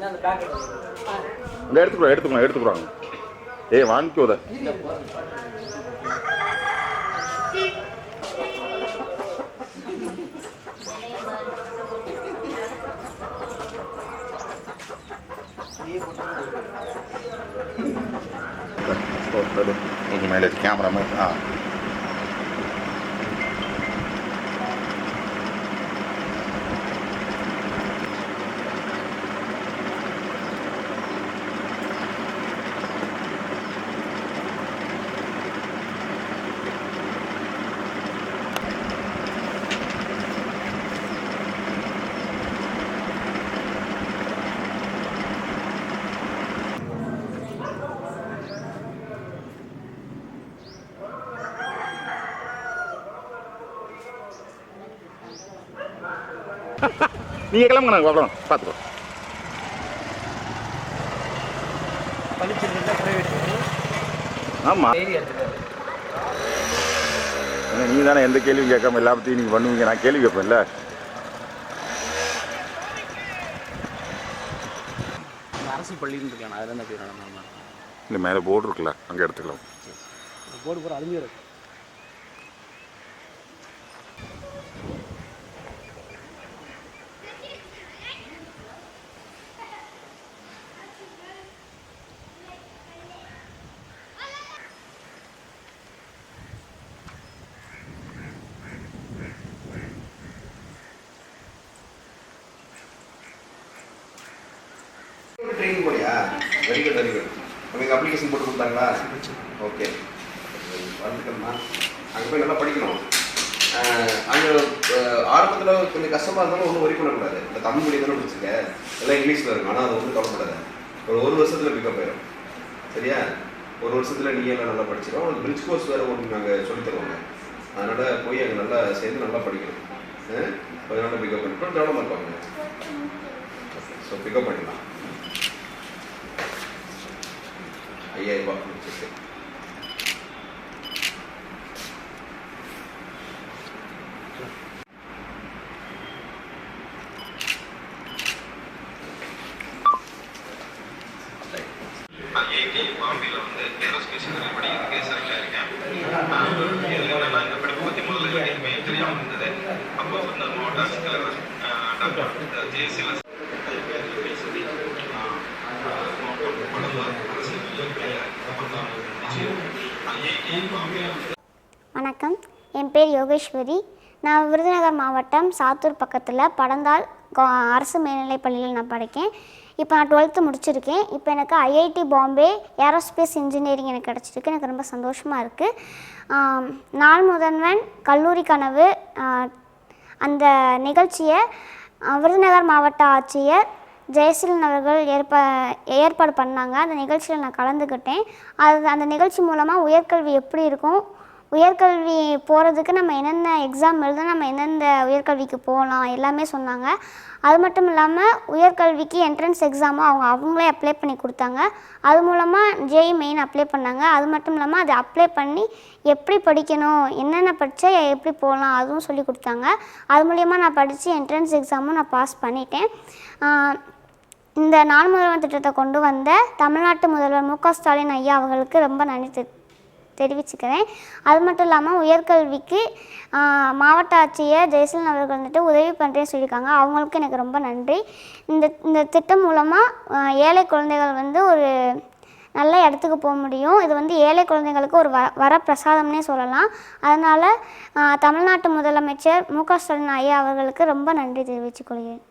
இந்த எடுத்துக்கிறாங்க ஏய் வாங்கிக்கோத கொஞ்சம் மேலே கேமரா மாதிரி நீங்கள் கிளம்புங்க நாங்கள் வரலாம் பார்த்துக்கோ. ஆமாம் ஏன்னா நீங்கள் தானே எந்த கேள்வியும் கேட்காம எல்லாத்தையும் நீங்கள் பண்ணுவீங்க. நான் கேள்வி கேட்பேன்ல. அரசு பள்ளின்னு இருக்கலாம் அதில் தான் போய் நடந்தாங்க. இல்லை மேலே போர்டு இருக்குல்ல அங்கே எடுத்துக்கலாம். போர்டு போகிற அருமையாக இருக்கு. ட்ரைனிங் போலியா? Very good very good. உங்களுக்கு அப்ளிகேஷன் போட்டு கொடுத்தாங்களா? ஓகே வந்துக்கணுமா? அங்கே போய் நல்லா படிக்கணும். அங்கே ஆரம்பத்தில் கொஞ்சம் கஷ்டமாக இருந்தாலும் ஒன்றும் ஒரி பண்ணக்கூடாது. இந்த தமிழ் மொழி தானே பிடிச்சிருக்க, எல்லாம் இங்கிலீஷில் இருக்கும். ஆனால் அது ஒன்றும் கவலைப்படாது. ஒரு வருஷத்தில் பிக்கப் ஆயிடும். சரியா? ஒரு வருஷத்தில் நீ எல்லாம் நல்லா படிச்சிடும். உங்களுக்கு பிரிட்ஜ் கோர்ஸ் வேறு ஒன்று நாங்கள் சொல்லித் தருவாங்க. அதனால் போய் அங்கே நல்லா சேர்ந்து நல்லா படிக்கணும். கொஞ்சம் நல்லா பிக்கப் பண்ணி டெவலப் இருப்பாங்க. ஸோ பிக்கப் பண்ணிடலாம். 5000 ரூபாய் முடிச்சிருக்கு. ஐஐடி பாம்பேல வந்து ஏரோஸ்பேஸ் இன்ஜினியரிங் படிக்கிறதுக்கு செலக்ட் ஆயிருக்கேன். இதுல என்னன்னா இந்த படிப்பு பற்றி முதல்ல எதுவுமே தெரியாமல் இருந்தது. அப்போ வந்து மாவட்ட ஆட்சித்தலைவர் டாக்டர் ஜெயசீலன் வணக்கம், என் பேர் யோகேஸ்வரி. நான் விருதுநகர் மாவட்டம் சாத்தூர் பக்கத்தில் படந்தால் அரசு மேல்நிலைப் பள்ளியில் நான் படிக்கேன். இப்போ நான் 12th முடிச்சிருக்கேன். இப்போ எனக்கு ஐஐடி பாம்பே ஏரோஸ்பேஸ் இன்ஜினியரிங் எனக்கு கிடச்சிருக்கு. எனக்கு ரொம்ப சந்தோஷமாக இருக்குது. நாள் முதல்வன் கல்லூரி கனவு அந்த நிகழ்ச்சியை விருதுநகர் மாவட்ட ஆட்சியர் ஜெயசீலன் அவர்கள் ஏற்பாடு பண்ணாங்க. அந்த நிகழ்ச்சியில் நான் கலந்துக்கிட்டேன். அந்த நிகழ்ச்சி மூலமாக உயர்கல்வி எப்படி இருக்கும், உயர்கல்வி போகிறதுக்கு நம்ம என்னென்ன எக்ஸாம் எழுத, நம்ம எந்தெந்த உயர்கல்விக்கு போகலாம் எல்லாமே சொன்னாங்க. அது மட்டும் இல்லாமல் உயர்கல்விக்கு என்ட்ரன்ஸ் எக்ஸாமும் அவங்களே அப்ளை பண்ணி கொடுத்தாங்க. அது மூலமாக ஜேஇ மெயின் அப்ளை பண்ணாங்க. அது மட்டும் இல்லாமல் அதை அப்ளை பண்ணி எப்படி படிக்கணும், என்னென்ன படித்தா எப்படி போகலாம் அதுவும் சொல்லி கொடுத்தாங்க. அது மூலயமா நான் படித்து என்ட்ரன்ஸ் எக்ஸாமும் நான் பாஸ் பண்ணிட்டேன். இந்த நாள் முதல்வன் திட்டத்தை கொண்டு வந்த தமிழ்நாட்டு முதல்வர் மு க ஸ்டாலின் ஐயா அவர்களுக்கு ரொம்ப நன்றி தெரிவிச்சுக்கிறேன். அது மட்டும் இல்லாமல் உயர்கல்விக்கு மாவட்ட ஆட்சியர் ஜெயசீலன் அவர்கள் வந்துட்டு உதவி பண்ணுறேன்னு சொல்லியிருக்காங்க. அவங்களுக்கு எனக்கு ரொம்ப நன்றி. இந்த திட்டம் மூலமாக ஏழை குழந்தைகள் வந்து ஒரு நல்ல இடத்துக்கு போக முடியும். இது வந்து ஏழை குழந்தைங்களுக்கு ஒரு வரப்பிரசாதம்னே சொல்லலாம். அதனால் தமிழ்நாட்டு முதலமைச்சர் மு க ஸ்டாலின் ஐயா அவர்களுக்கு ரொம்ப நன்றி தெரிவித்துக்கொள்கிறேன்.